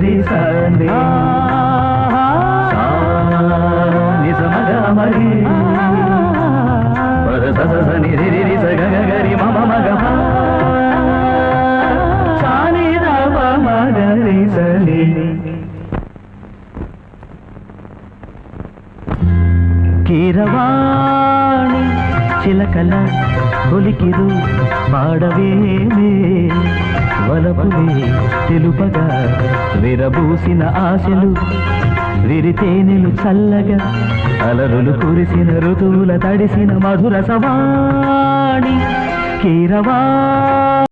రి సందే నిజమగా మరి పద స స ని రి రి రి స గ గ గ రి మ మ మ గ మ సా ని ద ప మ గ రి స ని కీరవాణి చిలకల కొలికిరు పాడవేమే వలపులే తెలుపగా విరబూసిన ఆశలు విరితేనెలు చల్లగా అలరులు కురిసిన ఋతువుల తడిసిన మధుర సవాణి కీరవా